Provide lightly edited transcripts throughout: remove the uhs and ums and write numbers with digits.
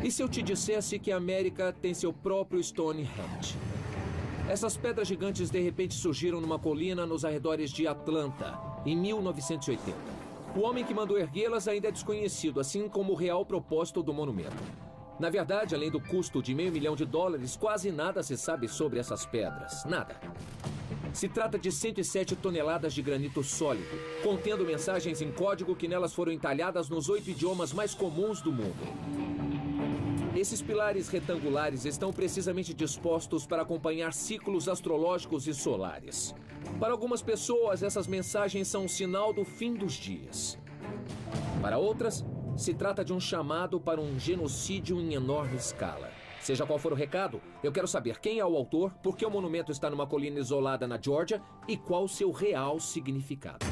E se eu te dissesse que a América tem seu próprio Stonehenge? Essas pedras gigantes de repente surgiram numa colina nos arredores de Atlanta, em 1980. O homem que mandou erguê-las ainda é desconhecido, assim como o real propósito do monumento. Na verdade, além do custo de $500 mil, quase nada se sabe sobre essas pedras. Nada. Se trata de 107 toneladas de granito sólido, contendo mensagens em código que nelas foram entalhadas nos 8 idiomas mais comuns do mundo. Esses pilares retangulares estão precisamente dispostos para acompanhar ciclos astrológicos e solares. Para algumas pessoas, essas mensagens são um sinal do fim dos dias. Para outras, se trata de um chamado para um genocídio em enorme escala. Seja qual for o recado, eu quero saber quem é o autor, por que o monumento está numa colina isolada na Geórgia e qual o seu real significado.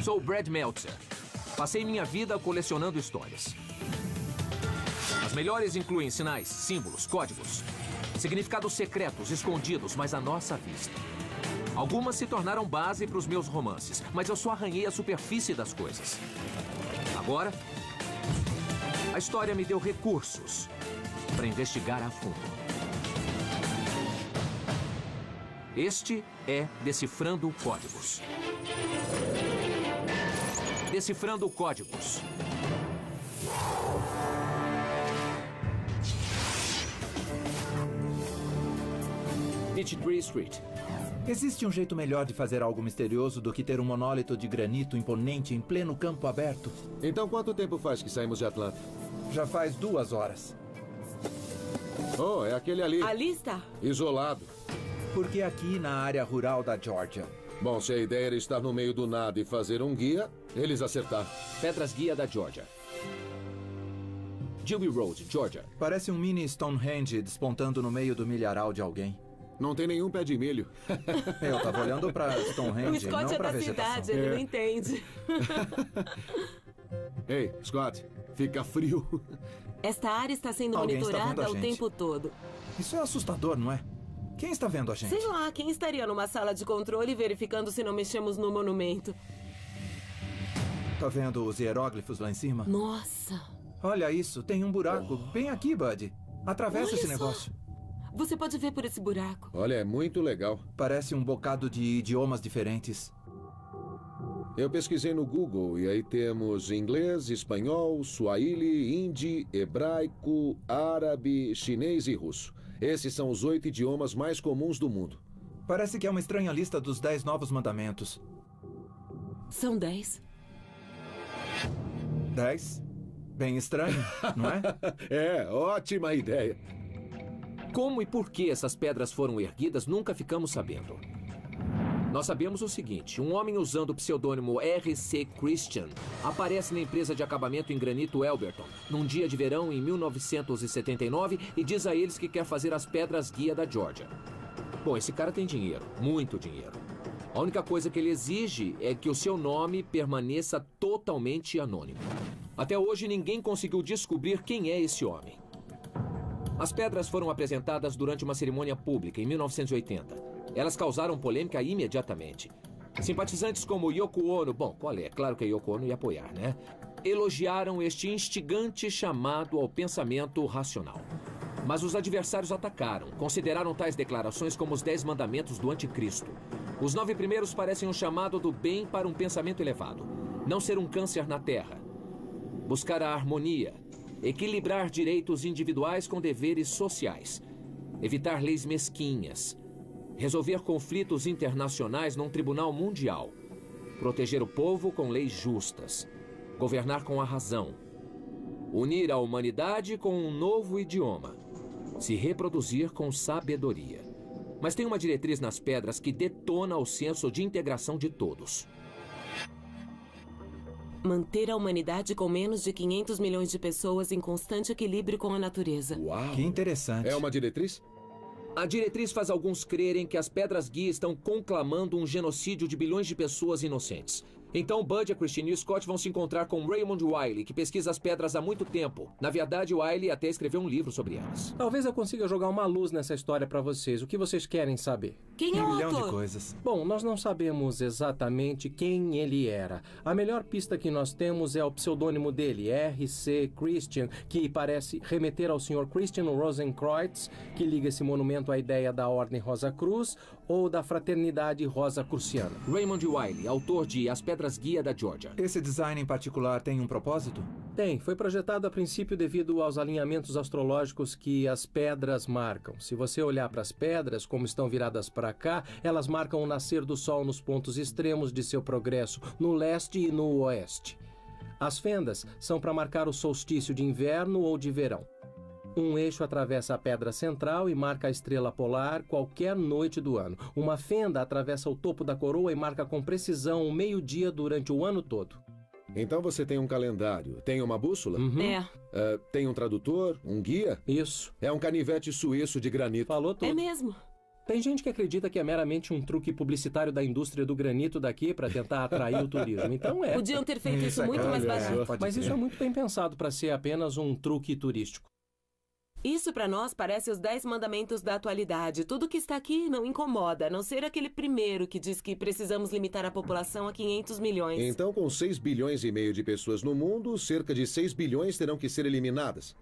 Sou Brad Meltzer. Passei minha vida colecionando histórias. As melhores incluem sinais, símbolos, códigos, significados secretos, escondidos, mas à nossa vista. Algumas se tornaram base para os meus romances, mas eu só arranhei a superfície das coisas. Agora, a história me deu recursos para investigar a fundo. Este é Decifrando Códigos. Decifrando Códigos. Peachtree Street. Existe um jeito melhor de fazer algo misterioso do que ter um monólito de granito imponente em pleno campo aberto? Então quanto tempo faz que saímos de Atlanta? Já faz 2 horas. Oh, é aquele ali. Ali está. Isolado. Porque aqui na área rural da Geórgia. Bom, se a ideia era estar no meio do nada e fazer um guia, eles acertaram. Pedras Guia da Geórgia. Dewey Road, Geórgia. Parece um mini Stonehenge despontando no meio do milharal de alguém. Não tem nenhum pé de milho. Eu tava olhando pra O Stonehenge, Scott não é pra da vegetação. cidade, ele não entende. Ei, Scott, fica frio. Esta área está sendo Alguém está monitorada vendo a o gente. tempo todo. Isso é assustador, não é? Quem está vendo a gente? Sei lá, quem estaria numa sala de controle verificando se não mexemos no monumento? Tá vendo os hieróglifos lá em cima? Nossa! Olha isso, tem um buraco bem aqui, Buddy. Atravessa Olha esse só. negócio. Você pode ver por esse buraco. Olha, é muito legal. Parece um bocado de idiomas diferentes. Eu pesquisei no Google e aí temos inglês, espanhol, suahili, hindi, hebraico, árabe, chinês e russo. Esses são os 8 idiomas mais comuns do mundo. Parece que é uma estranha lista dos 10 novos mandamentos. São 10. 10? Bem estranho, não é? É, ótima ideia. Como e por que essas pedras foram erguidas, nunca ficamos sabendo. Nós sabemos o seguinte: um homem usando o pseudônimo R.C. Christian aparece na empresa de acabamento em granito Elberton, num dia de verão em 1979, e diz a eles que quer fazer as pedras guia da Geórgia. Bom, esse cara tem dinheiro, muito dinheiro. A única coisa que ele exige é que o seu nome permaneça totalmente anônimo. Até hoje, ninguém conseguiu descobrir quem é esse homem. As pedras foram apresentadas durante uma cerimônia pública em 1980. Elas causaram polêmica imediatamente. Simpatizantes como Yoko Ono, bom, qual é? Claro que a Yoko Ono ia apoiar, né? Elogiaram este instigante chamado ao pensamento racional. Mas os adversários atacaram, consideraram tais declarações como os 10 mandamentos do anticristo. Os 9 primeiros parecem um chamado do bem para um pensamento elevado. Não ser um câncer na terra. Buscar a harmonia. Equilibrar direitos individuais com deveres sociais. Evitar leis mesquinhas. Resolver conflitos internacionais num tribunal mundial. Proteger o povo com leis justas. Governar com a razão. Unir a humanidade com um novo idioma. Se reproduzir com sabedoria. Mas tem uma diretriz nas pedras que detona o senso de integração de todos. Manter a humanidade com menos de 500 milhões de pessoas em constante equilíbrio com a natureza. Uau! Que interessante. É uma diretriz? A diretriz faz alguns crerem que as pedras guia estão conclamando um genocídio de bilhões de pessoas inocentes. Então Bud, a Christine e o Scott vão se encontrar com Raymond Wiley, que pesquisa as pedras há muito tempo. Na verdade, Wiley até escreveu um livro sobre elas. Talvez eu consiga jogar uma luz nessa história para vocês. O que vocês querem saber? Quem é o Um milhão de autor? coisas. Bom, nós não sabemos exatamente quem ele era. A melhor pista que nós temos é o pseudônimo dele, R.C. Christian, que parece remeter ao Sr. Christian Rosenkreutz, que liga esse monumento à ideia da Ordem Rosa Cruz ou da Fraternidade Rosa Cruciana. Raymond Wiley, autor de As Pedras Guia da Geórgia. Esse design em particular tem um propósito? Tem, foi projetado a princípio devido aos alinhamentos astrológicos que as pedras marcam. Se você olhar para as pedras, como estão viradas para cá, elas marcam o nascer do Sol nos pontos extremos de seu progresso, no leste e no oeste. As fendas são para marcar o solstício de inverno ou de verão. Um eixo atravessa a pedra central e marca a estrela polar qualquer noite do ano. Uma fenda atravessa o topo da coroa e marca com precisão o meio-dia durante o ano todo. Então você tem um calendário, tem uma bússola? Tem um tradutor, um guia? Isso. É um canivete suíço de granito. Falou tudo. É mesmo. Tem gente que acredita que é meramente um truque publicitário da indústria do granito daqui para tentar atrair o turismo. Então é. Podiam ter feito isso muito mais barato. Mas isso é muito bem pensado para ser apenas um truque turístico. Isso pra nós parece os 10 mandamentos da atualidade. Tudo que está aqui não incomoda, a não ser aquele primeiro que diz que precisamos limitar a população a 500 milhões. Então, com 6 bilhões e meio de pessoas no mundo, cerca de 6 bilhões terão que ser eliminadas.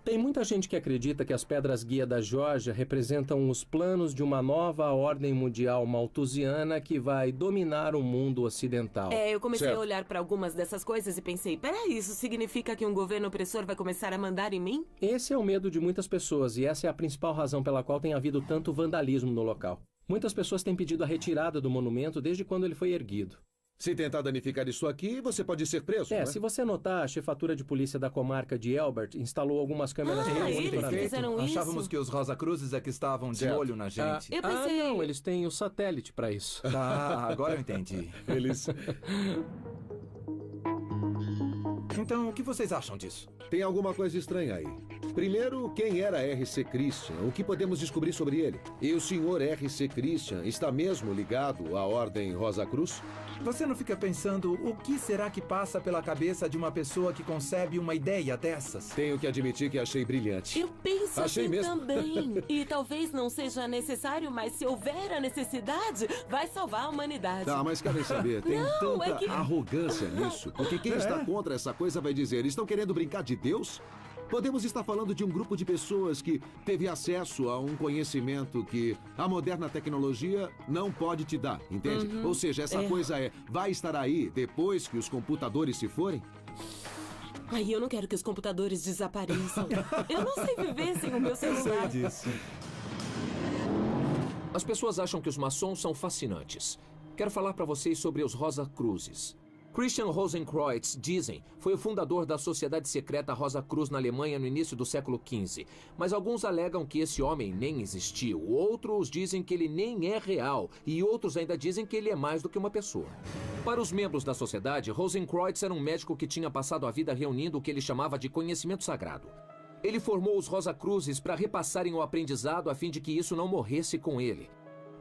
Tem muita gente que acredita que as pedras guia da Geórgia representam os planos de uma nova ordem mundial malthusiana que vai dominar o mundo ocidental. Eu comecei Certo. a olhar pra algumas dessas coisas e pensei, peraí, isso significa que um governo opressor vai começar a mandar em mim? Esse é o medo de muitas pessoas e essa é a principal razão pela qual tem havido tanto vandalismo no local. Muitas pessoas têm pedido a retirada do monumento desde quando ele foi erguido. Se tentar danificar isso aqui, você pode ser preso, né? Se você notar, a chefatura de polícia da comarca de Elbert instalou algumas câmeras de eles monitoramento. fizeram isso? Achávamos que os Rosa Cruzes é que estavam de Certo. olho na gente. Eu pensei- não, eles têm o satélite para isso. Tá, agora eu entendi. Eles... Então, o que vocês acham disso? Tem alguma coisa estranha aí. Primeiro, quem era R.C. Christian? O que podemos descobrir sobre ele? E o senhor R.C. Christian está mesmo ligado à Ordem Rosa Cruz? Você não fica pensando o que será que passa pela cabeça de uma pessoa que concebe uma ideia dessas? Tenho que admitir que achei brilhante. Eu penso Achei assim mesmo. também. E talvez não seja necessário, mas se houver a necessidade, vai salvar a humanidade. Tá, mas querem saber, tem Não, tanta é que- arrogância nisso. Porque quem está contra essa coisa vai dizer, estão querendo brincar de Deus? Podemos estar falando de um grupo de pessoas que teve acesso a um conhecimento que a moderna tecnologia não pode te dar, entende? Ou seja, essa coisa vai estar aí depois que os computadores se forem? Ai, eu não quero que os computadores desapareçam. Eu não sei viver sem o meu celular. disso. As pessoas acham que os maçons são fascinantes. Quero falar para vocês sobre os Rosa Cruzes. Christian Rosenkreutz, dizem, foi o fundador da Sociedade Secreta Rosa Cruz na Alemanha no início do século XV. Mas alguns alegam que esse homem nem existiu. Outros dizem que ele nem é real. E outros ainda dizem que ele é mais do que uma pessoa. Para os membros da sociedade, Rosenkreutz era um médico que tinha passado a vida reunindo o que ele chamava de conhecimento sagrado. Ele formou os Rosa Cruzes para repassarem o aprendizado a fim de que isso não morresse com ele.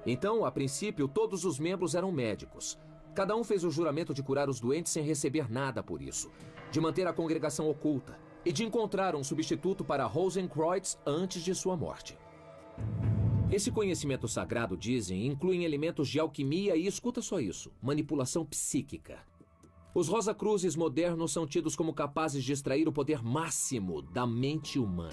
Então, a princípio, todos os membros eram médicos. Cada um fez o juramento de curar os doentes sem receber nada por isso, de manter a congregação oculta e de encontrar um substituto para Rosenkreutz antes de sua morte. Esse conhecimento sagrado, dizem, inclui elementos de alquimia e, escuta só isso, manipulação psíquica. Os Rosa Cruzes modernos são tidos como capazes de extrair o poder máximo da mente humana.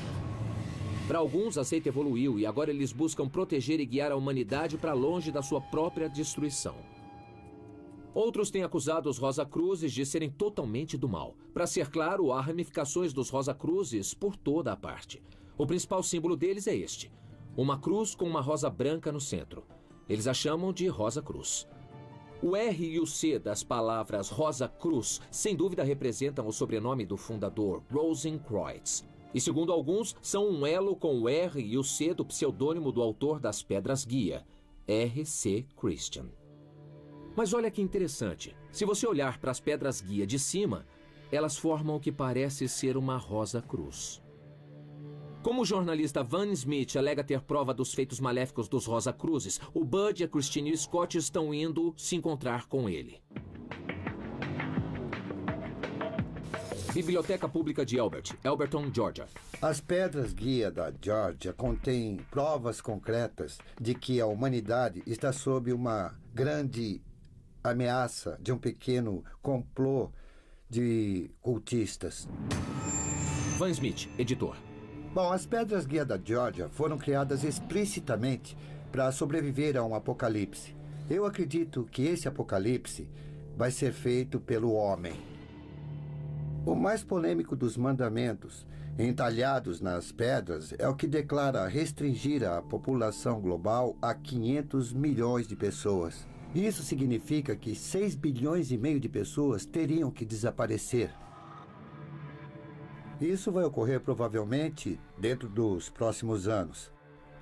Para alguns, a seita evoluiu e agora eles buscam proteger e guiar a humanidade para longe da sua própria destruição. Outros têm acusado os Rosa Cruzes de serem totalmente do mal. Para ser claro, há ramificações dos Rosa Cruzes por toda a parte. O principal símbolo deles é este: uma cruz com uma rosa branca no centro. Eles a chamam de Rosa Cruz. O R e o C das palavras Rosa Cruz, sem dúvida representam o sobrenome do fundador, Rosenkreutz. E segundo alguns, são um elo com o R e o C do pseudônimo do autor das Pedras Guia, R.C. Christian. Mas olha que interessante. Se você olhar para as pedras guia de cima, elas formam o que parece ser uma rosa cruz. Como o jornalista Van Smith alega ter prova dos feitos maléficos dos Rosa Cruzes, o Bud, a Christine e o Scott estão indo se encontrar com ele. Biblioteca Pública de Elberton, Georgia. As pedras guia da Georgia contêm provas concretas de que a humanidade está sob uma grande ameaça de um pequeno complô de cultistas. Van Smith, editor. Bom, as pedras guia da Georgia foram criadas explicitamente para sobreviver a um apocalipse. Eu acredito que esse apocalipse vai ser feito pelo homem. O mais polêmico dos mandamentos entalhados nas pedras é o que declara restringir a população global a 500 milhões de pessoas. Isso significa que 6 bilhões e meio de pessoas teriam que desaparecer. Isso vai ocorrer provavelmente dentro dos próximos anos.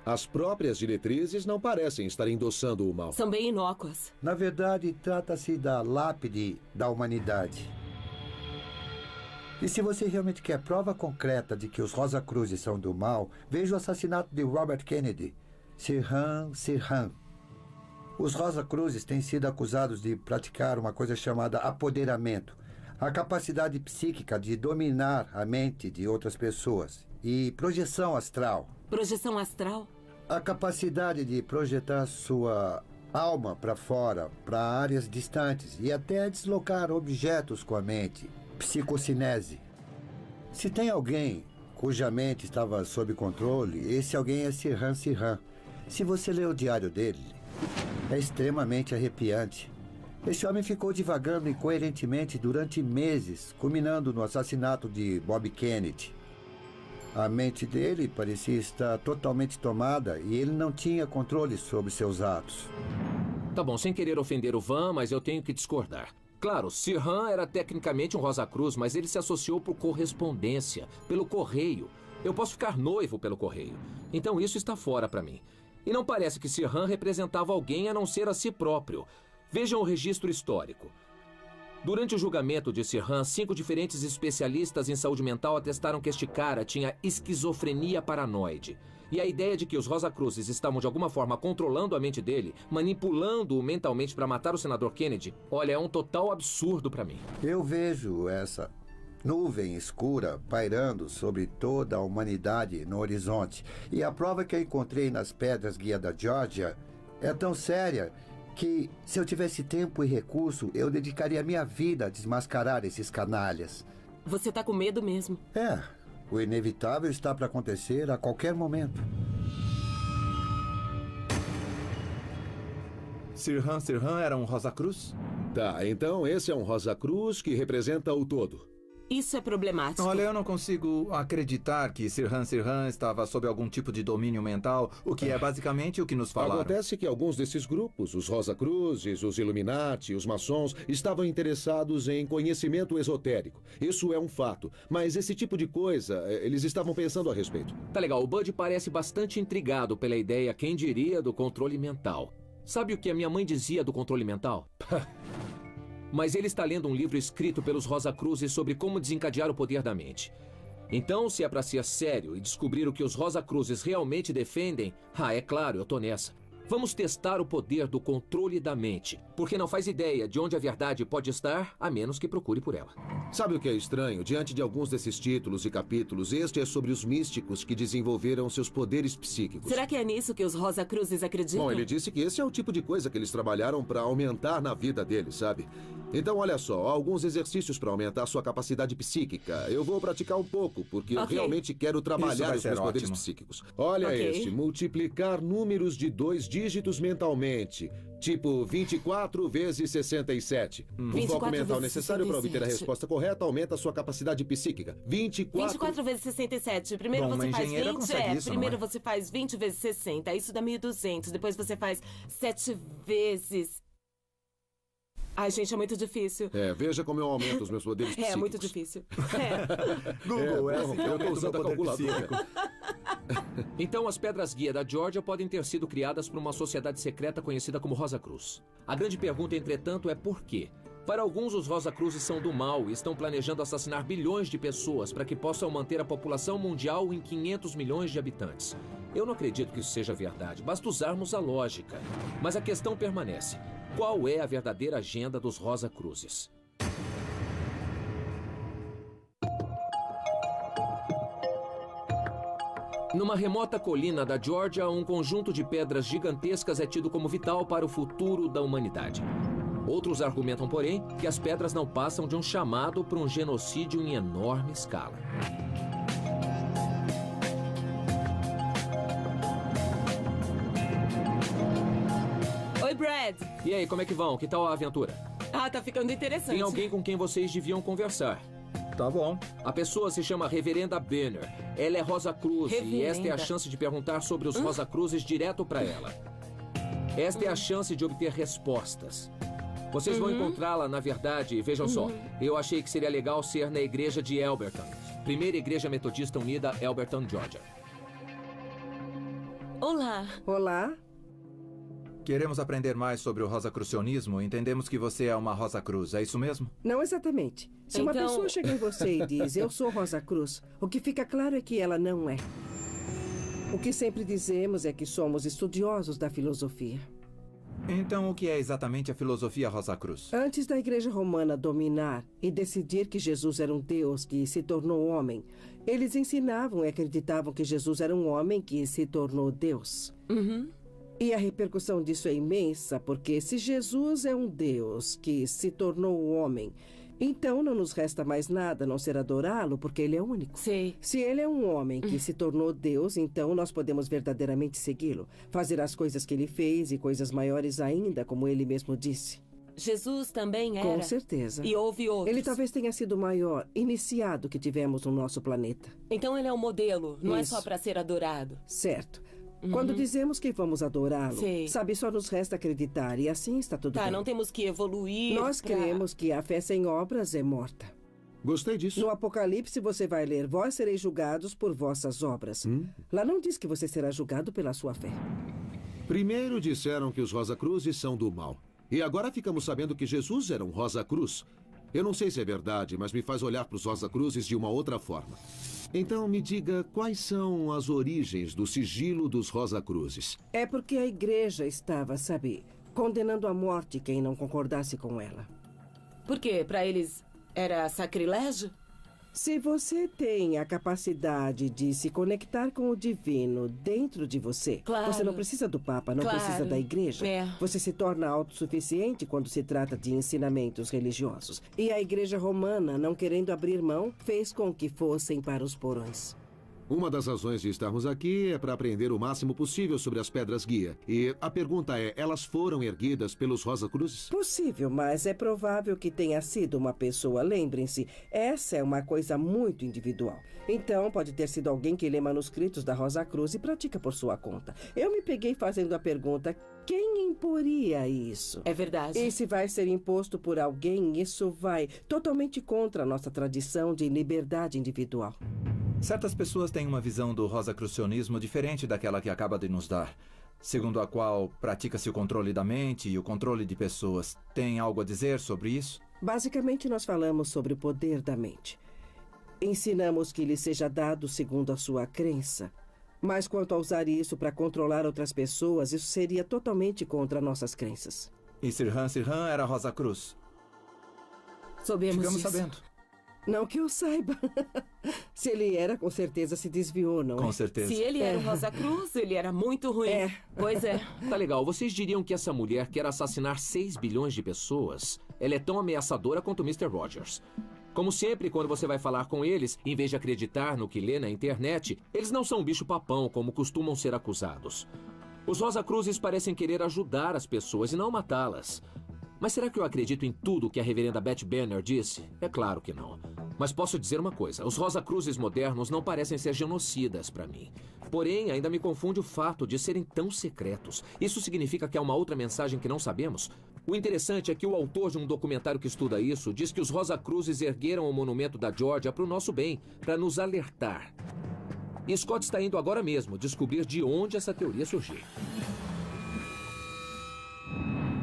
As próprias diretrizes não parecem estar endossando o mal. São bem inócuas. Na verdade, trata-se da lápide da humanidade. E se você realmente quer prova concreta de que os Rosa Cruzes são do mal, veja o assassinato de Robert Kennedy, Sirhan Sirhan. Os Rosa Cruzes têm sido acusados de praticar uma coisa chamada apoderamento, a capacidade psíquica de dominar a mente de outras pessoas, e projeção astral. Projeção astral? A capacidade de projetar sua alma para fora, para áreas distantes e até deslocar objetos com a mente. Psicocinese. Se tem alguém cuja mente estava sob controle, esse alguém é Sirhan Sirhan. Se você ler o diário dele, é extremamente arrepiante. Esse homem ficou divagando incoerentemente durante meses, culminando no assassinato de Bob Kennedy. A mente dele parecia estar totalmente tomada e ele não tinha controle sobre seus atos. Tá bom, sem querer ofender o Van, mas eu tenho que discordar. Claro, Sirhan era tecnicamente um Rosa Cruz, mas ele se associou por correspondência, pelo correio. Eu posso ficar noivo pelo correio. Então isso está fora para mim. E não parece que Sirhan representava alguém a não ser a si próprio. Vejam o registro histórico. Durante o julgamento de Sirhan, 5 diferentes especialistas em saúde mental atestaram que este cara tinha esquizofrenia paranoide. E a ideia de que os Rosa Cruzes estavam de alguma forma controlando a mente dele, manipulando-o mentalmente para matar o senador Kennedy, olha, é um total absurdo para mim. Eu vejo essa nuvem escura pairando sobre toda a humanidade no horizonte. E a prova que eu encontrei nas pedras guia da Georgia é tão séria que, se eu tivesse tempo e recurso, eu dedicaria minha vida a desmascarar esses canalhas. Você tá com medo mesmo. É, o inevitável está para acontecer a qualquer momento. Sirhan Sirhan era um Rosa Cruz? Tá, então esse é um Rosa Cruz que representa o todo. Isso é problemático. Olha, eu não consigo acreditar que Sirhan Sirhan estava sob algum tipo de domínio mental, o que é basicamente o que nos falaram. Acontece que alguns desses grupos, os Rosa Cruzes, os Illuminati, os maçons, estavam interessados em conhecimento esotérico. Isso é um fato. Mas esse tipo de coisa, eles estavam pensando a respeito. Tá legal, o Bud parece bastante intrigado pela ideia, quem diria, do controle mental. Sabe o que a minha mãe dizia do controle mental? Mas ele está lendo um livro escrito pelos Rosa Cruzes sobre como desencadear o poder da mente. Então, se é para ser sério e descobrir o que os Rosa Cruzes realmente defendem, é claro, eu tô nessa. Vamos testar o poder do controle da mente, porque não faz ideia de onde a verdade pode estar, a menos que procure por ela. Sabe o que é estranho? Diante de alguns desses títulos e capítulos, este é sobre os místicos que desenvolveram seus poderes psíquicos. Será que é nisso que os Rosa Cruzes acreditam? Bom, ele disse que esse é o tipo de coisa que eles trabalharam para aumentar na vida deles, sabe? Então, olha só, há alguns exercícios para aumentar sua capacidade psíquica. Eu vou praticar um pouco, porque eu realmente quero trabalhar os meus poderes psíquicos. Olha este, multiplicar números de 2 dígitos mentalmente. Tipo 24 vezes 67. O foco mental necessário para obter a resposta correta aumenta a sua capacidade psíquica. 24 vezes 67. Primeiro você faz 20, primeiro você faz 20 vezes 60. Isso dá 1.200. Depois você faz 7 vezes... Ai, gente, é muito difícil. Veja como eu aumento os meus poderes psíquicos. É muito difícil. Google, eu estou usando a calculadora. Então, as pedras guia da Georgia podem ter sido criadas por uma sociedade secreta conhecida como Rosa Cruz. A grande pergunta, entretanto, é por quê? Para alguns, os Rosa Cruzes são do mal e estão planejando assassinar bilhões de pessoas para que possam manter a população mundial em 500 milhões de habitantes. Eu não acredito que isso seja verdade, basta usarmos a lógica. Mas a questão permanece. Qual é a verdadeira agenda dos Rosa Cruzes? Numa remota colina da Geórgia, um conjunto de pedras gigantescas é tido como vital para o futuro da humanidade. Outros argumentam, porém, que as pedras não passam de um chamado para um genocídio em enorme escala. Oi, Brad. E aí, como é que vão? Que tal a aventura? Ah, tá ficando interessante. Tem alguém com quem vocês deviam conversar. Tá bom. A pessoa se chama Reverenda Banner. Ela é Rosa Cruz e esta é a chance de perguntar sobre os Rosa Cruzes direto para ela. Esta é a chance de obter respostas. Vocês vão encontrá-la, na verdade, vejam só. Eu achei que seria legal ser na igreja de Elberton. Primeira Igreja Metodista Unida, Elberton, Geórgia. Olá. Olá. Queremos aprender mais sobre o rosacrucionismo. Entendemos que você é uma Rosa Cruz, é isso mesmo? Não exatamente. Se uma pessoa chega em você e diz, eu sou Rosa Cruz, o que fica claro é que ela não é. O que sempre dizemos é que somos estudiosos da filosofia. Então, o que é exatamente a filosofia Rosa Cruz? Antes da Igreja Romana dominar e decidir que Jesus era um Deus que se tornou homem, eles ensinavam e acreditavam que Jesus era um homem que se tornou Deus. E a repercussão disso é imensa, porque se Jesus é um Deus que se tornou homem, então não nos resta mais nada a não ser adorá-lo, porque ele é único. Sim. Se ele é um homem que se tornou Deus, então nós podemos verdadeiramente segui-lo, fazer as coisas que ele fez e coisas maiores ainda, como ele mesmo disse. Jesus também era? Com certeza. E houve outros? Ele talvez tenha sido o maior iniciado que tivemos no nosso planeta. Então ele é um modelo, não é só para ser adorado. Certo. Quando dizemos que vamos adorá-lo, sabe, só nos resta acreditar e assim está tudo bem. Tá, não temos que evoluir. Nós cremos que a fé sem obras é morta. Gostei disso. No Apocalipse você vai ler, vós sereis julgados por vossas obras. Lá não diz que você será julgado pela sua fé. Primeiro disseram que os Rosa Cruzes são do mal. E agora ficamos sabendo que Jesus era um Rosa Cruz. Eu não sei se é verdade, mas me faz olhar para os Rosa Cruzes de uma outra forma. Então, me diga, quais são as origens do sigilo dos Rosa Cruzes? É porque a igreja estava, sabe, condenando à morte quem não concordasse com ela. Por quê? Para eles era sacrilégio? Se você tem a capacidade de se conectar com o divino dentro de você, você não precisa do Papa, não precisa da igreja. Você se torna autossuficiente quando se trata de ensinamentos religiosos. E a Igreja Romana, não querendo abrir mão, fez com que fossem para os porões. Uma das razões de estarmos aqui é para aprender o máximo possível sobre as pedras guia. E a pergunta é, elas foram erguidas pelos Rosa Cruzes? Possível, mas é provável que tenha sido uma pessoa. Lembrem-se, essa é uma coisa muito individual. Então, pode ter sido alguém que lê manuscritos da Rosa Cruz e pratica por sua conta. Eu me peguei fazendo a pergunta, quem imporia isso? É verdade. E se vai ser imposto por alguém, isso vai totalmente contra a nossa tradição de liberdade individual. Certas pessoas têm uma visão do rosacrucionismo diferente daquela que acaba de nos dar, segundo a qual pratica-se o controle da mente e o controle de pessoas. Tem algo a dizer sobre isso? Basicamente, nós falamos sobre o poder da mente. Ensinamos que lhe seja dado segundo a sua crença. Mas quanto a usar isso para controlar outras pessoas, isso seria totalmente contra nossas crenças. E Sirhan era Rosa Cruz? Ficamos sabendo. Não que eu saiba. Se ele era, com certeza se desviou, não é? Com certeza. Se ele era o Rosa Cruz, ele era muito ruim. Pois é. Tá legal. Vocês diriam que essa mulher quer assassinar 6 bilhões de pessoas? Ela é tão ameaçadora quanto Mr. Rogers. Como sempre, quando você vai falar com eles, em vez de acreditar no que lê na internet, eles não são um bicho-papão, como costumam ser acusados. Os Rosa Cruzes parecem querer ajudar as pessoas e não matá-las. Mas será que eu acredito em tudo que a reverenda Beth Banner disse? É claro que não. Mas posso dizer uma coisa, os Rosa Cruzes modernos não parecem ser genocidas para mim. Porém, ainda me confunde o fato de serem tão secretos. Isso significa que há uma outra mensagem que não sabemos? O interessante é que o autor de um documentário que estuda isso diz que os Rosa Cruzes ergueram o monumento da Geórgia para o nosso bem, para nos alertar. E Scott está indo agora mesmo descobrir de onde essa teoria surgiu.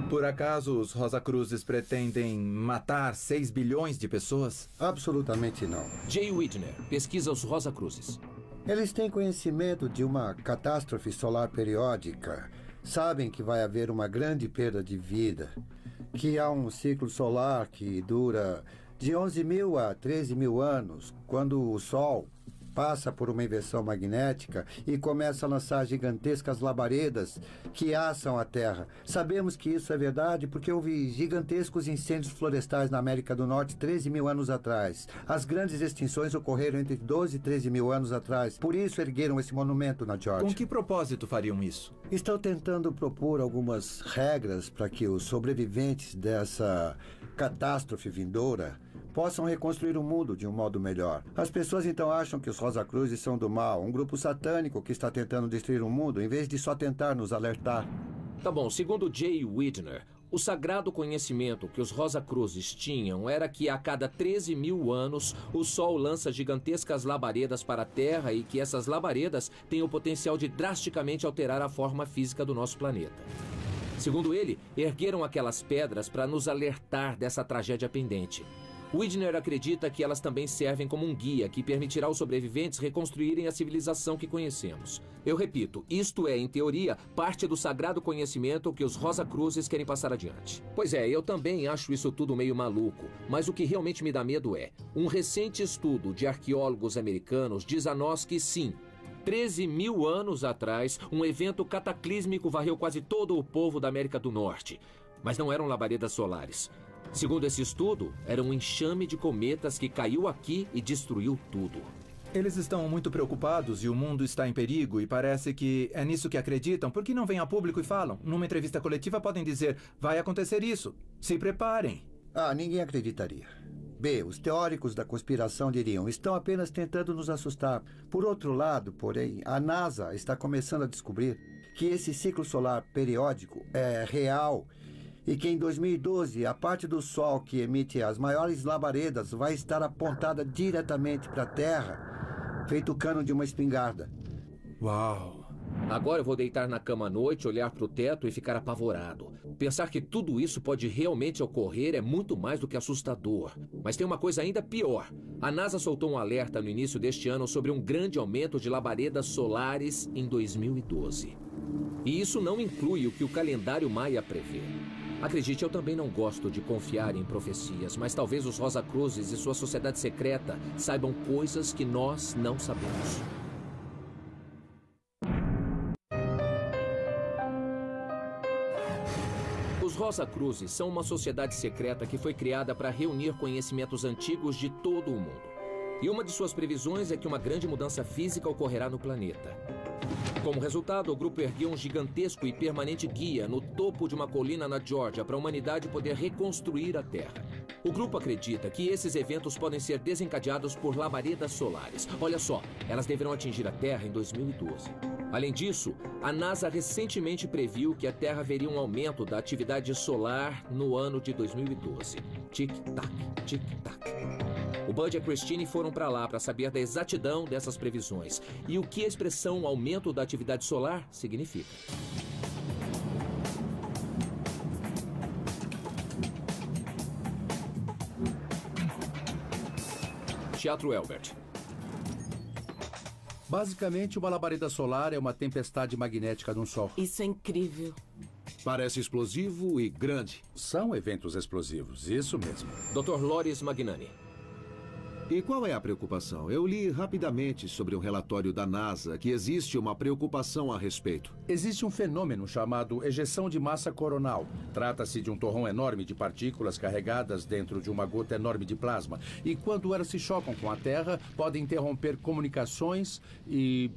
Por acaso os Rosa Cruzes pretendem matar 6 bilhões de pessoas? Absolutamente não. Jay Whitner, pesquisa os Rosa Cruzes. Eles têm conhecimento de uma catástrofe solar periódica. Sabem que vai haver uma grande perda de vida. Que há um ciclo solar que dura de 11 mil a 13 mil anos, quando o Sol passa por uma inversão magnética e começa a lançar gigantescas labaredas que assam a Terra. Sabemos que isso é verdade porque houve gigantescos incêndios florestais na América do Norte 13 mil anos atrás. As grandes extinções ocorreram entre 12 e 13 mil anos atrás. Por isso ergueram esse monumento na Geórgia. Com que propósito fariam isso? Estão tentando propor algumas regras para que os sobreviventes dessa catástrofe vindoura possam reconstruir o mundo de um modo melhor. As pessoas então acham que os Rosacruzes são do mal, um grupo satânico que está tentando destruir o mundo, em vez de só tentar nos alertar. Tá bom, segundo Jay Widner, o sagrado conhecimento que os Rosacruzes tinham era que a cada 13 mil anos o Sol lança gigantescas labaredas para a Terra e que essas labaredas têm o potencial de drasticamente alterar a forma física do nosso planeta. Segundo ele, ergueram aquelas pedras para nos alertar dessa tragédia pendente. Widner acredita que elas também servem como um guia que permitirá aos sobreviventes reconstruírem a civilização que conhecemos. Eu repito, isto é, em teoria, parte do sagrado conhecimento que os Rosacruzes querem passar adiante. Pois é, eu também acho isso tudo meio maluco, mas o que realmente me dá medo é, um recente estudo de arqueólogos americanos diz a nós que sim, 13 mil anos atrás, um evento cataclísmico varreu quase todo o povo da América do Norte. Mas não eram labaredas solares. Segundo esse estudo, era um enxame de cometas que caiu aqui e destruiu tudo. Eles estão muito preocupados e o mundo está em perigo e parece que é nisso que acreditam. Por que não vêm a público e falam? Numa entrevista coletiva podem dizer, vai acontecer isso. Se preparem. Ninguém acreditaria. B, os teóricos da conspiração diriam, estão apenas tentando nos assustar. Por outro lado, porém, a NASA está começando a descobrir que esse ciclo solar periódico é real e que em 2012 a parte do Sol que emite as maiores labaredas vai estar apontada diretamente para a Terra, feito o cano de uma espingarda. Uau! Agora eu vou deitar na cama à noite, olhar para o teto e ficar apavorado. Pensar que tudo isso pode realmente ocorrer é muito mais do que assustador. Mas tem uma coisa ainda pior. A NASA soltou um alerta no início deste ano sobre um grande aumento de labaredas solares em 2012. E isso não inclui o que o calendário Maia prevê. Acredite, eu também não gosto de confiar em profecias, mas talvez os Rosacruzes e sua sociedade secreta saibam coisas que nós não sabemos. Os Rosacruzes são uma sociedade secreta que foi criada para reunir conhecimentos antigos de todo o mundo. E uma de suas previsões é que uma grande mudança física ocorrerá no planeta. Como resultado, o grupo ergueu um gigantesco e permanente guia no topo de uma colina na Geórgia para a humanidade poder reconstruir a Terra. O grupo acredita que esses eventos podem ser desencadeados por labaredas solares. Olha só, elas deverão atingir a Terra em 2012. Além disso, a NASA recentemente previu que a Terra veria um aumento da atividade solar no ano de 2012. Tic-tac, tic-tac. O Bud e a Christine foram para lá para saber da exatidão dessas previsões e o que a expressão aumento da atividade solar significa. Teatro Elbert. Basicamente, uma labareda solar é uma tempestade magnética no Sol. Isso é incrível. Parece explosivo e grande. São eventos explosivos, isso mesmo. Dr. Loris Magnani. E qual é a preocupação? Eu li rapidamente sobre um relatório da NASA que existe uma preocupação a respeito. Existe um fenômeno chamado ejeção de massa coronal. Trata-se de um torrão enorme de partículas carregadas dentro de uma gota enorme de plasma. E quando elas se chocam com a Terra, podem interromper comunicações e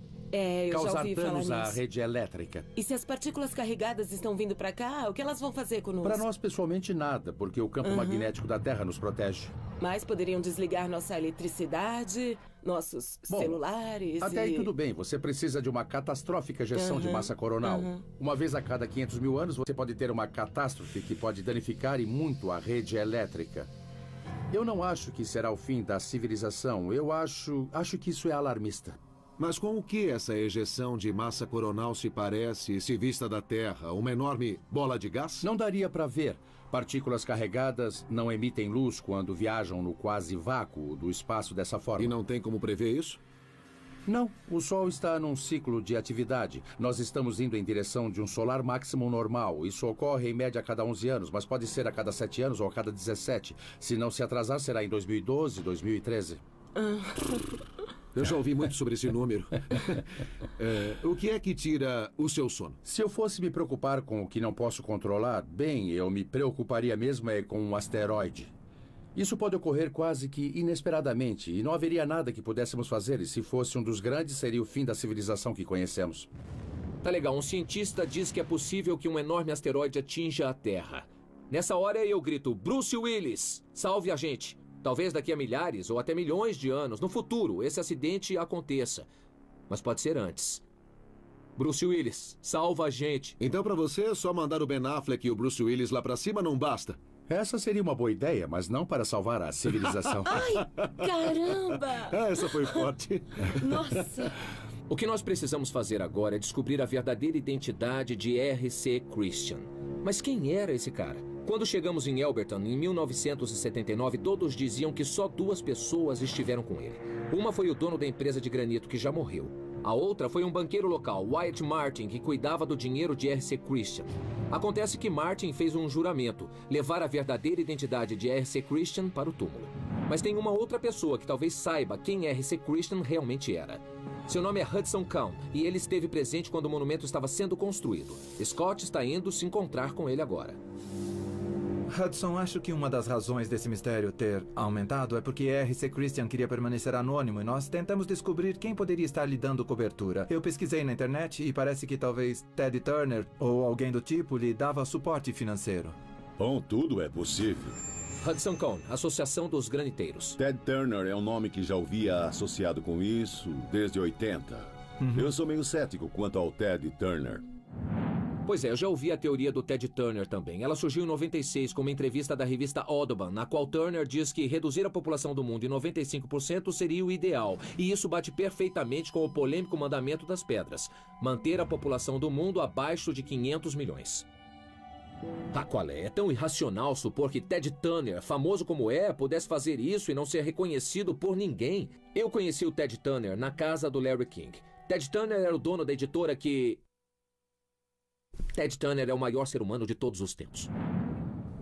causar danos à rede elétrica. E se as partículas carregadas estão vindo para cá, o que elas vão fazer conosco? Para nós, pessoalmente, nada, porque o campo magnético da Terra nos protege. Mas poderiam desligar nossa eletricidade, nossos celulares até aí tudo bem. Você precisa de uma catastrófica ejeção de massa coronal. Uma vez a cada 500 mil anos, você pode ter uma catástrofe que pode danificar e muito a rede elétrica. Eu não acho que será o fim da civilização. Eu acho que isso é alarmista. Mas com o que essa ejeção de massa coronal se parece, se vista da Terra? Uma enorme bola de gás? Não daria para ver. Partículas carregadas não emitem luz quando viajam no quase vácuo do espaço dessa forma. E não tem como prever isso? Não. O Sol está num ciclo de atividade. Nós estamos indo em direção de um solar máximo normal. Isso ocorre em média a cada 11 anos, mas pode ser a cada 7 anos ou a cada 17. Se não se atrasar, será em 2012, 2013. Eu já ouvi muito sobre esse número. O que é que tira o seu sono? Se eu fosse me preocupar com o que não posso controlar, bem, eu me preocuparia mesmo com um asteroide. Isso pode ocorrer quase que inesperadamente, e não haveria nada que pudéssemos fazer, e se fosse um dos grandes, seria o fim da civilização que conhecemos. Tá legal, um cientista diz que é possível que um enorme asteroide atinja a Terra. Nessa hora eu grito, Bruce Willis, salve a gente. Talvez daqui a milhares ou até milhões de anos, no futuro, esse acidente aconteça. Mas pode ser antes. Bruce Willis, salva a gente. Então pra você, só mandar o Ben Affleck e o Bruce Willis lá pra cima não basta? Essa seria uma boa ideia, mas não para salvar a civilização. Ai, caramba! Essa foi forte. Nossa! O que nós precisamos fazer agora é descobrir a verdadeira identidade de R.C. Christian. Mas quem era esse cara? Quando chegamos em Elberton, em 1979, todos diziam que só 2 pessoas estiveram com ele. Uma foi o dono da empresa de granito, que já morreu. A outra foi um banqueiro local, Wyatt Martin, que cuidava do dinheiro de R.C. Christian. Acontece que Martin fez um juramento, levar a verdadeira identidade de R.C. Christian para o túmulo. Mas tem uma outra pessoa que talvez saiba quem R.C. Christian realmente era. Seu nome é Hudson Kahn, e ele esteve presente quando o monumento estava sendo construído. Scott está indo se encontrar com ele agora. Hudson, acho que uma das razões desse mistério ter aumentado é porque R.C. Christian queria permanecer anônimo e nós tentamos descobrir quem poderia estar lhe dando cobertura. Eu pesquisei na internet e parece que talvez Ted Turner ou alguém do tipo lhe dava suporte financeiro. Bom, tudo é possível. Hudson Kahn, Associação dos Graniteiros. Ted Turner é um nome que já ouvia associado com isso desde 80. Eu sou meio cético quanto ao Ted Turner. Pois é, eu já ouvi a teoria do Ted Turner também. Ela surgiu em 96 com uma entrevista da revista Audubon, na qual Turner diz que reduzir a população do mundo em 95% seria o ideal. E isso bate perfeitamente com o polêmico mandamento das pedras: manter a população do mundo abaixo de 500 milhões. Ah, qual é? É tão irracional supor que Ted Turner, famoso como é, pudesse fazer isso e não ser reconhecido por ninguém. Eu conheci o Ted Turner na casa do Larry King. Ted Turner era o dono da editora que... Ted Turner é o maior ser humano de todos os tempos.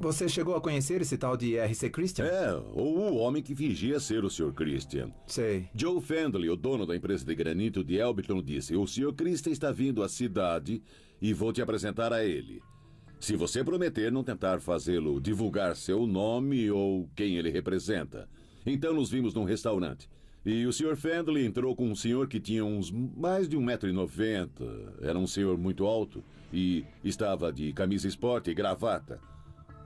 Você chegou a conhecer esse tal de R.C. Christian? Ou o homem que fingia ser o Sr. Christian. Sei. Joe Fendley, o dono da empresa de granito de Elberton, disse: o Sr. Christian está vindo à cidade e vou te apresentar a ele. Se você prometer não tentar fazê-lo divulgar seu nome ou quem ele representa. Então nos vimos num restaurante. E o Sr. Fendley entrou com um senhor que tinha uns mais de 1,90 m. Era um senhor muito alto e estava de camisa esporte e gravata.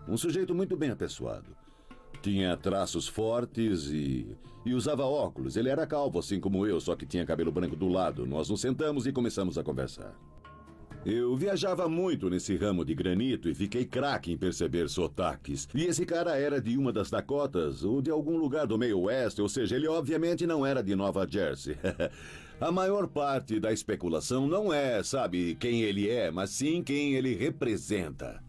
Um sujeito muito bem apessoado. Tinha traços fortes e usava óculos. Ele era calvo, assim como eu, só que tinha cabelo branco do lado. Nós nos sentamos e começamos a conversar. Eu viajava muito nesse ramo de granito e fiquei craque em perceber sotaques. E esse cara era de uma das Dakotas ou de algum lugar do meio oeste, ou seja, ele obviamente não era de Nova Jersey. A maior parte da especulação não é, sabe, quem ele é, mas sim quem ele representa.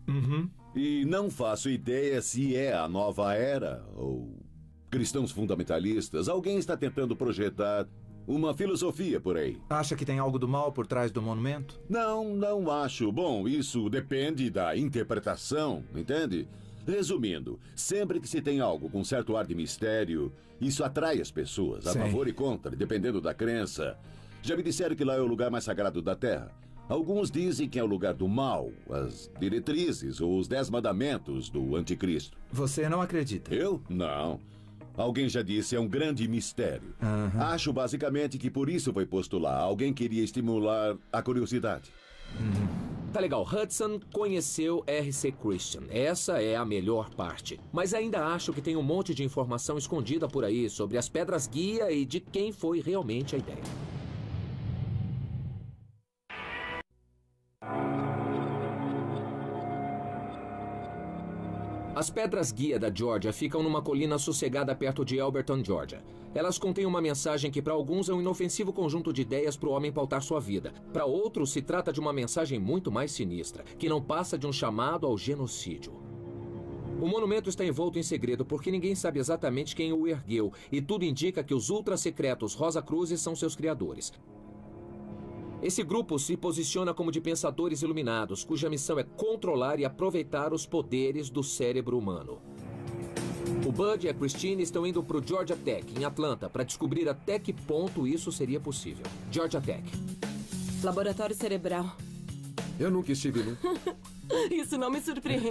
E não faço ideia se é a nova era ou cristãos fundamentalistas. Alguém está tentando projetar uma filosofia por aí. Acha que tem algo do mal por trás do monumento? Não acho. Bom, isso depende da interpretação, entende? Resumindo, sempre que se tem algo com certo ar de mistério, isso atrai as pessoas, a favor e contra, dependendo da crença. Já me disseram que lá é o lugar mais sagrado da Terra. Alguns dizem que é o lugar do mal, as diretrizes ou os 10 mandamentos do anticristo. Você não acredita? Eu? Não. Alguém já disse, é um grande mistério. Acho basicamente que por isso foi posto lá. Alguém queria estimular a curiosidade. Tá legal, Hudson conheceu R.C. Christian. Essa é a melhor parte. Mas ainda acho que tem um monte de informação escondida por aí sobre as pedras guia e de quem foi realmente a ideia. As pedras guia da Geórgia ficam numa colina sossegada perto de Elberton, Geórgia. Elas contêm uma mensagem que para alguns é um inofensivo conjunto de ideias para o homem pautar sua vida. Para outros se trata de uma mensagem muito mais sinistra, que não passa de um chamado ao genocídio. O monumento está envolto em segredo porque ninguém sabe exatamente quem o ergueu, e tudo indica que os ultra-secretos Rosa Cruzes são seus criadores. Esse grupo se posiciona como de pensadores iluminados, cuja missão é controlar e aproveitar os poderes do cérebro humano. O Bud e a Christine estão indo pro Georgia Tech, em Atlanta, para descobrir até que ponto isso seria possível. Georgia Tech. Laboratório cerebral. Eu nunca estive num. Isso não me surpreende.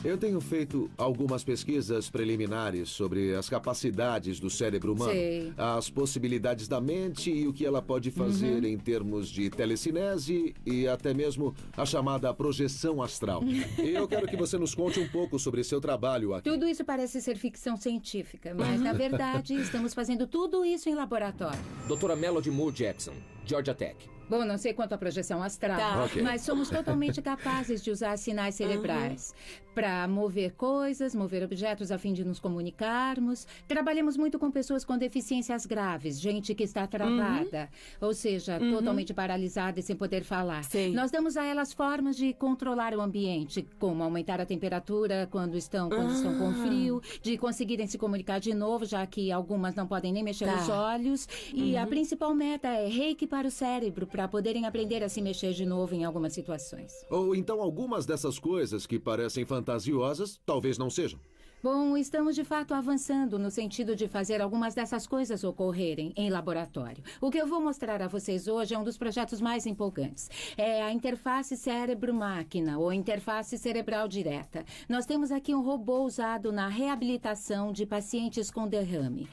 Eu tenho feito algumas pesquisas preliminares sobre as capacidades do cérebro humano, as possibilidades da mente e o que ela pode fazer em termos de telecinese e até mesmo a chamada projeção astral. E eu quero que você nos conte um pouco sobre seu trabalho aqui. Tudo isso parece ser ficção científica, mas na verdade estamos fazendo tudo isso em laboratório. Doutora Melody Moore Jackson, Georgia Tech. Bom, não sei quanto à projeção astral, mas somos totalmente capazes de usar sinais cerebrais para mover coisas, mover objetos a fim de nos comunicarmos. Trabalhamos muito com pessoas com deficiências graves, gente que está travada, ou seja, totalmente paralisada e sem poder falar. Nós damos a elas formas de controlar o ambiente, como aumentar a temperatura quando estão com frio, de conseguirem se comunicar de novo, já que algumas não podem nem mexer os olhos. E a principal meta é reiki para o cérebro, para poderem aprender a se mexer de novo em algumas situações. Ou então algumas dessas coisas que parecem fantasiosas, talvez não sejam. Bom, estamos de fato avançando no sentido de fazer algumas dessas coisas ocorrerem em laboratório. O que eu vou mostrar a vocês hoje é um dos projetos mais empolgantes. É a interface cérebro-máquina, ou interface cerebral direta. Nós temos aqui um robô usado na reabilitação de pacientes com derrame.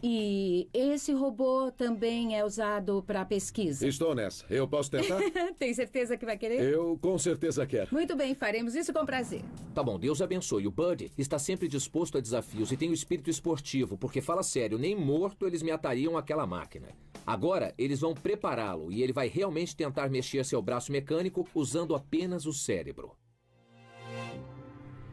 E esse robô também é usado para pesquisa. Estou nessa. Eu posso tentar? Tem certeza que vai querer? Eu com certeza quero. Muito bem, faremos isso com prazer. Tá bom, Deus abençoe. O Bud está sempre disposto a desafios e tem o espírito esportivo, porque fala sério, nem morto eles me atariam àquela máquina. Agora, eles vão prepará-lo e ele vai realmente tentar mexer seu braço mecânico usando apenas o cérebro.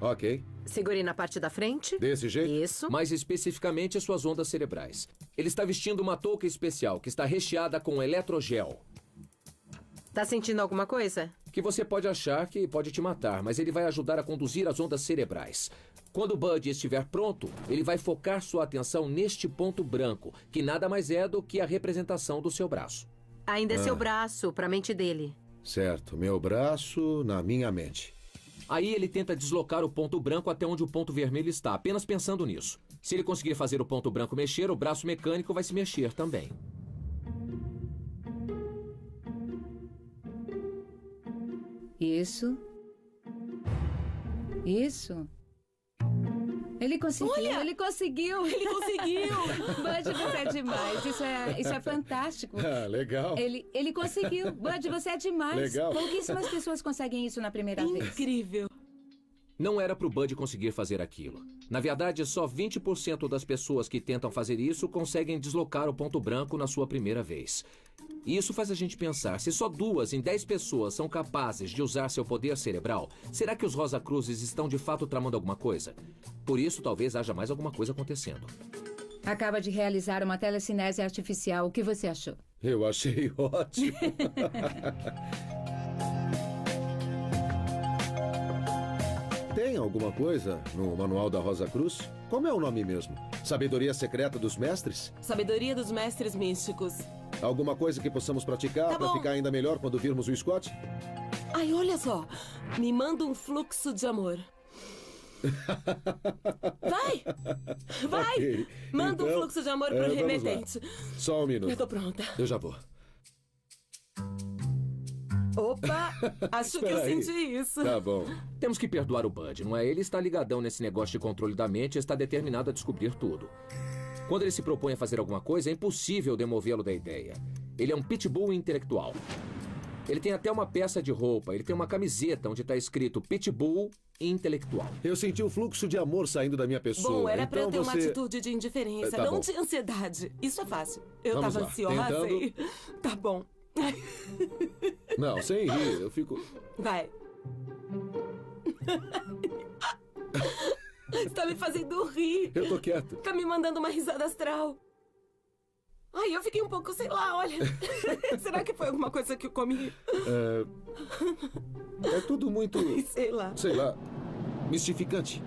Ok. Segure na parte da frente. Desse jeito? Isso. Mais especificamente, suas ondas cerebrais. Ele está vestindo uma touca especial que está recheada com eletrogel. Tá sentindo alguma coisa? Que você pode achar que pode te matar, mas ele vai ajudar a conduzir as ondas cerebrais. Quando o Bud estiver pronto, ele vai focar sua atenção neste ponto branco, que nada mais é do que a representação do seu braço. Ainda é seu braço, para a mente dele. Certo, meu braço na minha mente. Aí ele tenta deslocar o ponto branco até onde o ponto vermelho está, apenas pensando nisso. Se ele conseguir fazer o ponto branco mexer, o braço mecânico vai se mexer também. Isso. Isso. Ele conseguiu, Olha! ele conseguiu. Ele conseguiu! Bud, você é demais. Isso é fantástico. Ah, legal. Ele conseguiu. Bud, você é demais. Legal. Pouquíssimas pessoas conseguem isso na primeira vez. Incrível. Não era para o Bud conseguir fazer aquilo. Na verdade, só 20% das pessoas que tentam fazer isso conseguem deslocar o ponto branco na sua primeira vez. E isso faz a gente pensar, se só 2 em 10 pessoas são capazes de usar seu poder cerebral, será que os Rosa Cruzes estão de fato tramando alguma coisa? Por isso, talvez haja mais alguma coisa acontecendo. Acaba de realizar uma telecinese artificial. O que você achou? Eu achei ótimo. Tem alguma coisa no manual da Rosa Cruz? Como é o nome mesmo? Sabedoria Secreta dos Mestres? Sabedoria dos Mestres Místicos. Alguma coisa que possamos praticar para ficar ainda melhor quando virmos o Scott? Ai, olha só. Me manda um fluxo de amor. Vai! Vai! Okay. Manda então, um fluxo de amor pro remetente. Só um minuto. Eu tô pronta. Eu já vou. Opa! Acho que eu senti isso. Tá bom. Temos que perdoar o Bud, não é? Ele está ligadão nesse negócio de controle da mente e está determinado a descobrir tudo. Quando ele se propõe a fazer alguma coisa, é impossível demovê-lo da ideia. Ele é um pitbull intelectual. Ele tem até uma peça de roupa, ele tem uma camiseta onde está escrito Pitbull intelectual. Eu senti um fluxo de amor saindo da minha pessoa. Bom, era então pra eu ter uma você... atitude de indiferença, Tá não bom. de ansiedade. Isso é fácil. Eu Vamos tava lá. ansiosa Tentando. e... Tá bom. Não, sem rir, eu fico... Vai. Você tá me fazendo rir. Eu tô quieto. Tá me mandando uma risada astral. Ai, eu fiquei um pouco, sei lá, olha. Será que foi alguma coisa que eu comi? É tudo muito... Sei lá. Sei lá, mistificante.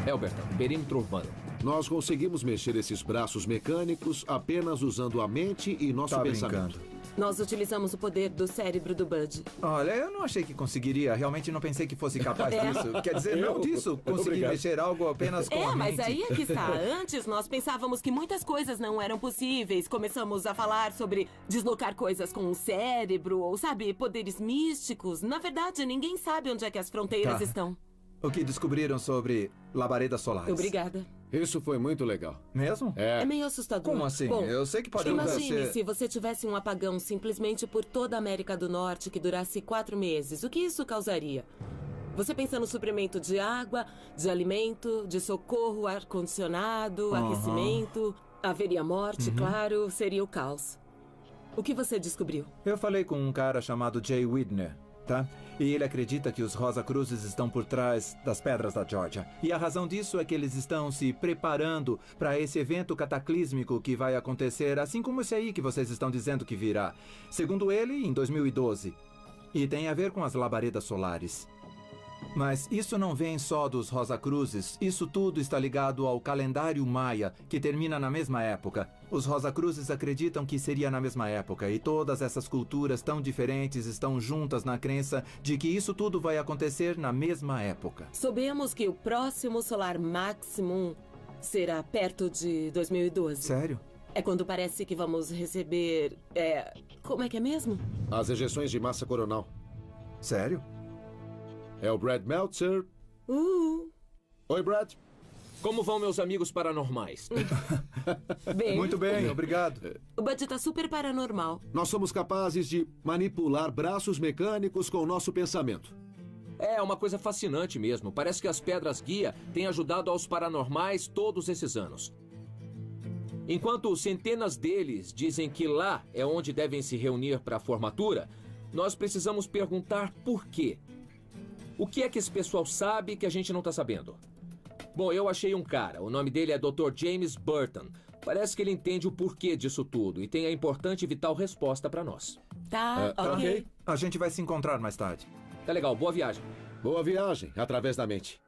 Elberton, perímetro urbano. Nós conseguimos mexer esses braços mecânicos apenas usando a mente e nosso Tá pensamento. brincando. Nós utilizamos o poder do cérebro do Bud. Olha, eu não achei que conseguiria. Realmente não pensei que fosse capaz disso. Quer dizer, não disso. Conseguir mexer algo apenas com a mente. Mas aí é que está. Antes nós pensávamos que muitas coisas não eram possíveis. Começamos a falar sobre deslocar coisas com o cérebro, ou, sabe, poderes místicos. Na verdade, ninguém sabe onde é que as fronteiras estão. O que descobriram sobre labaredas solares? Obrigada. Isso foi muito legal. Mesmo? É meio assustador. Como assim? Bom, eu sei que pode imagine se você tivesse um apagão simplesmente por toda a América do Norte que durasse 4 meses. O que isso causaria? Você pensa no suprimento de água, de alimento, de socorro, ar-condicionado, aquecimento. Haveria morte, claro, seria o caos. O que você descobriu? Eu falei com um cara chamado Jay Widner, tá? E ele acredita que os Rosacruzes estão por trás das pedras da Georgia. E a razão disso é que eles estão se preparando para esse evento cataclísmico que vai acontecer, assim como esse aí que vocês estão dizendo que virá. Segundo ele, em 2012. E tem a ver com as labaredas solares. Mas isso não vem só dos Rosacruzes. Isso tudo está ligado ao calendário maia, que termina na mesma época. Os Rosacruzes acreditam que seria na mesma época, e todas essas culturas tão diferentes estão juntas na crença de que isso tudo vai acontecer na mesma época. Soubemos que o próximo Solar Maximum será perto de 2012. Sério? É quando parece que vamos receber... como é que é mesmo? As ejeções de massa coronal. Sério? É o Brad Meltzer. Oi, Brad. Como vão meus amigos paranormais? Bem. Muito bem, obrigado. O Bud tá super paranormal. Nós somos capazes de manipular braços mecânicos com o nosso pensamento. É uma coisa fascinante mesmo. Parece que as pedras guia têm ajudado aos paranormais todos esses anos. Enquanto centenas deles dizem que lá é onde devem se reunir para a formatura, nós precisamos perguntar por quê. O que é que esse pessoal sabe que a gente não está sabendo? Bom, eu achei um cara. O nome dele é Dr. James Burton. Parece que ele entende o porquê disso tudo e tem a importante e vital resposta para nós. Tá, ok. A gente vai se encontrar mais tarde. Tá legal, boa viagem. Boa viagem, através da mente.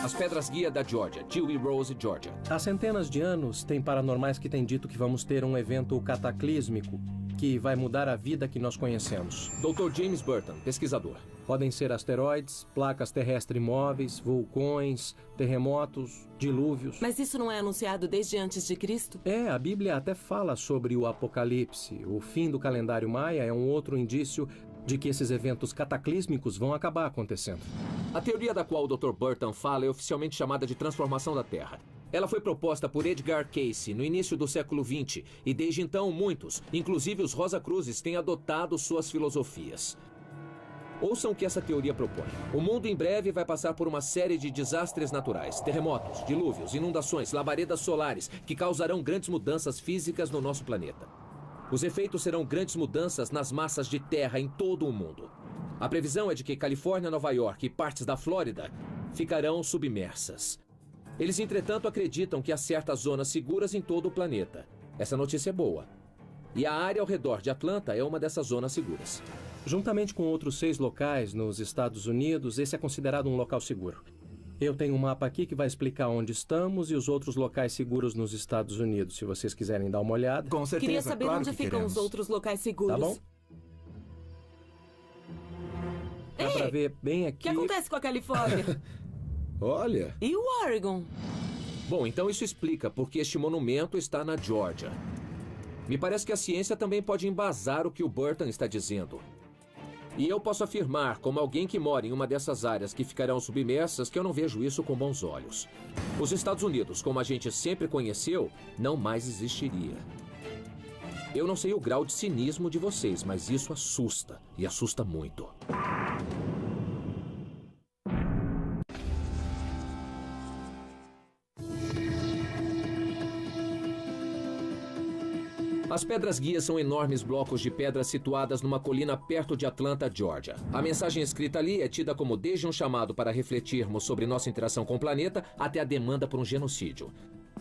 As pedras guia da Georgia, Dewey Rose, Georgia. Há centenas de anos, tem paranormais que têm dito que vamos ter um evento cataclísmico que vai mudar a vida que nós conhecemos. Dr. James Burton, pesquisador. Podem ser asteroides, placas terrestres móveis, vulcões, terremotos, dilúvios. Mas isso não é anunciado desde antes de Cristo? A Bíblia até fala sobre o Apocalipse. O fim do calendário maia é um outro indício de que esses eventos cataclísmicos vão acabar acontecendo. A teoria da qual o Dr. Burton fala é oficialmente chamada de transformação da Terra. Ela foi proposta por Edgar Cayce no início do século XX e desde então muitos, inclusive os Rosacruzes, têm adotado suas filosofias. Ouçam o que essa teoria propõe. O mundo em breve vai passar por uma série de desastres naturais, terremotos, dilúvios, inundações, labaredas solares, que causarão grandes mudanças físicas no nosso planeta. Os efeitos serão grandes mudanças nas massas de terra em todo o mundo. A previsão é de que Califórnia, Nova York e partes da Flórida ficarão submersas. Eles, entretanto, acreditam que há certas zonas seguras em todo o planeta. Essa notícia é boa. E a área ao redor de Atlanta é uma dessas zonas seguras. Juntamente com outros 6 locais nos Estados Unidos, esse é considerado um local seguro. Eu tenho um mapa aqui que vai explicar onde estamos e os outros locais seguros nos Estados Unidos, se vocês quiserem dar uma olhada. Com certeza, queria saber claro onde ficam os outros locais seguros. Tá bom? Dá pra ver bem aqui. O que acontece com a Califórnia? Olha. E o Oregon? Bom, então isso explica porque este monumento está na Georgia. Me parece que a ciência também pode embasar o que o Burton está dizendo. E eu posso afirmar, como alguém que mora em uma dessas áreas que ficarão submersas, que eu não vejo isso com bons olhos. Os Estados Unidos, como a gente sempre conheceu, não mais existiria. Eu não sei o grau de cinismo de vocês, mas isso assusta, e assusta muito. As pedras guias são enormes blocos de pedra situadas numa colina perto de Atlanta, Georgia. A mensagem escrita ali é tida como desde um chamado para refletirmos sobre nossa interação com o planeta até a demanda por um genocídio.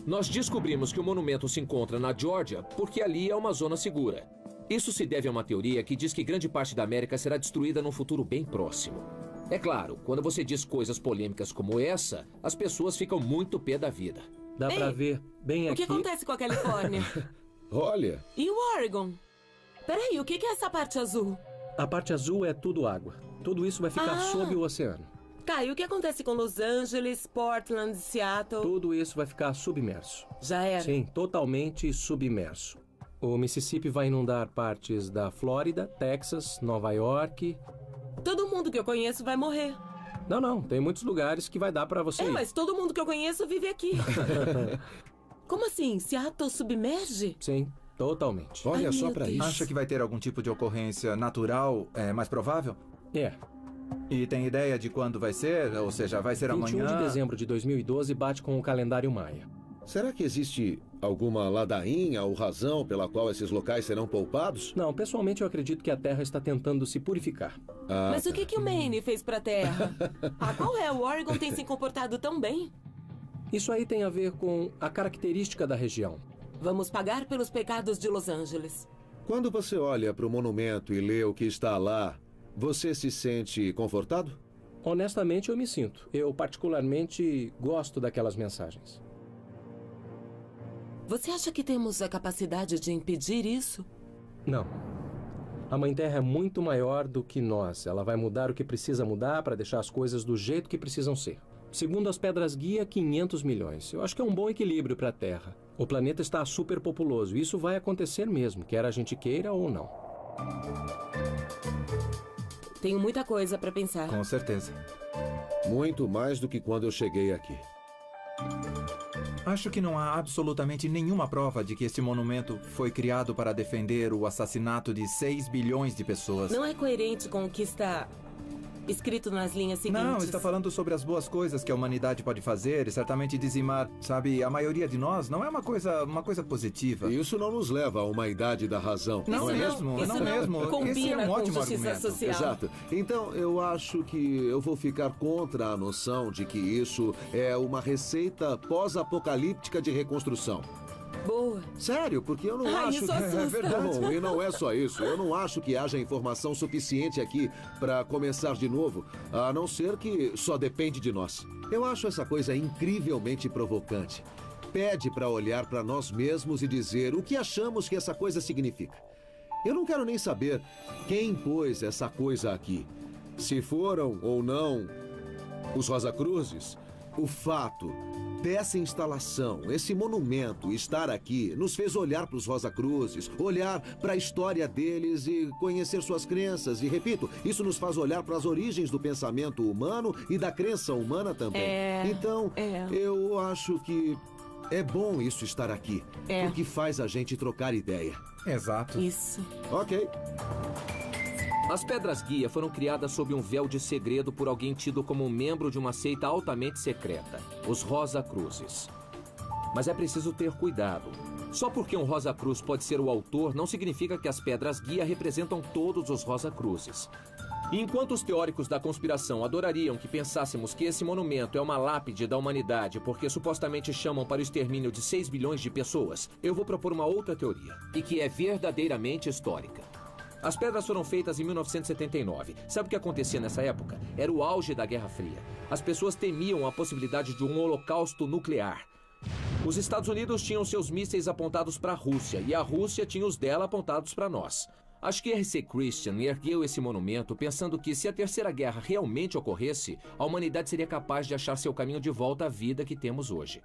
Nós descobrimos que o monumento se encontra na Georgia porque ali é uma zona segura. Isso se deve a uma teoria que diz que grande parte da América será destruída num futuro bem próximo. É claro, quando você diz coisas polêmicas como essa, as pessoas ficam muito pé da vida. Dá pra ver bem O aqui. que acontece com a Califórnia? Olha, E o Oregon? Peraí, o que é essa parte azul? A parte azul é tudo água. Tudo isso vai ficar sob o oceano. Tá, e o que acontece com Los Angeles, Portland, Seattle? Tudo isso vai ficar submerso. Já era? Sim, totalmente submerso. O Mississippi vai inundar partes da Flórida, Texas, Nova York. Todo mundo que eu conheço vai morrer. Não, tem muitos lugares que vai dar pra você ir. Mas todo mundo que eu conheço vive aqui. Como assim? Seattle submerge? Sim, totalmente. olha Ai, só meu pra Deus. isso. Acha que vai ter algum tipo de ocorrência natural mais provável? É. E tem ideia de quando vai ser? Ou seja, vai ser 21 amanhã? de dezembro de 2012 bate com o calendário maia. Será que existe alguma ladainha ou razão pela qual esses locais serão poupados? Não, pessoalmente eu acredito que a Terra está tentando se purificar. Mas o que o Maine fez pra Terra? Qual é? O Oregon tem se comportado tão bem. Isso aí tem a ver com a característica da região. Vamos pagar pelos pecados de Los Angeles. Quando você olha para o monumento e lê o que está lá, você se sente confortado? Honestamente, eu me sinto. Eu particularmente gosto daquelas mensagens. Você acha que temos a capacidade de impedir isso? Não. A Mãe Terra é muito maior do que nós. Ela vai mudar o que precisa mudar para deixar as coisas do jeito que precisam ser. Segundo as pedras guia, 500 milhões. Eu acho que é um bom equilíbrio para a Terra. O planeta está superpopuloso. Isso vai acontecer mesmo, quer a gente queira ou não. Tenho muita coisa pra pensar. Com certeza. Muito mais do que quando eu cheguei aqui. Acho que não há absolutamente nenhuma prova de que esse monumento foi criado para defender o assassinato de 6 bilhões de pessoas. Não é coerente com o que está escrito nas linhas seguintes. Não, está falando sobre as boas coisas que a humanidade pode fazer e certamente dizimar, sabe, a maioria de nós não é uma coisa positiva. Isso não nos leva a uma idade da razão. Não é mesmo, Isso não mesmo. combina Esse é um com ótimo justiça argumento. social. Exato. Então, eu acho que eu vou ficar contra a noção de que isso é uma receita pós-apocalíptica de reconstrução. Boa. Sério, porque eu não acho isso que... assusta. Não, e não é só isso. Eu não acho que haja informação suficiente aqui para começar de novo, a não ser que só depende de nós. Eu acho essa coisa incrivelmente provocante. Pede para olhar para nós mesmos e dizer o que achamos que essa coisa significa. Eu não quero nem saber quem pôs essa coisa aqui. Se foram ou não os Rosacruzes, o fato dessa instalação, esse monumento estar aqui, nos fez olhar para os Rosacruzes, olhar para a história deles e conhecer suas crenças. E, repito, isso nos faz olhar para as origens do pensamento humano e da crença humana também. Então, eu acho que é bom isso estar aqui, porque faz a gente trocar ideia. Exato. Isso. Ok. As pedras guia foram criadas sob um véu de segredo por alguém tido como um membro de uma seita altamente secreta, os Rosacruzes. Mas é preciso ter cuidado. Só porque um Rosacruz pode ser o autor, não significa que as pedras guia representam todos os Rosacruzes. E enquanto os teóricos da conspiração adorariam que pensássemos que esse monumento é uma lápide da humanidade porque supostamente chamam para o extermínio de 6 bilhões de pessoas, eu vou propor uma outra teoria, e que é verdadeiramente histórica. As pedras foram feitas em 1979. Sabe o que acontecia nessa época? Era o auge da Guerra Fria. As pessoas temiam a possibilidade de um holocausto nuclear. Os Estados Unidos tinham seus mísseis apontados para a Rússia e a Rússia tinha os dela apontados para nós. Acho que R.C. Christian ergueu esse monumento pensando que se a Terceira Guerra realmente ocorresse, a humanidade seria capaz de achar seu caminho de volta à vida que temos hoje.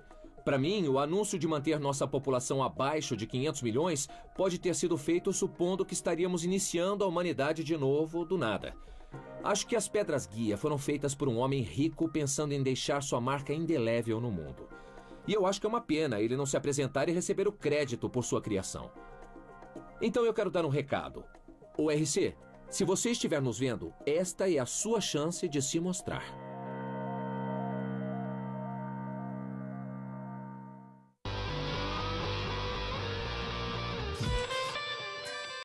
Para mim, o anúncio de manter nossa população abaixo de 500 milhões pode ter sido feito supondo que estaríamos iniciando a humanidade de novo do nada. Acho que as pedras guia foram feitas por um homem rico pensando em deixar sua marca indelével no mundo. E eu acho que é uma pena ele não se apresentar e receber o crédito por sua criação. Então eu quero dar um recado. Ô RC, se você estiver nos vendo, esta é a sua chance de se mostrar.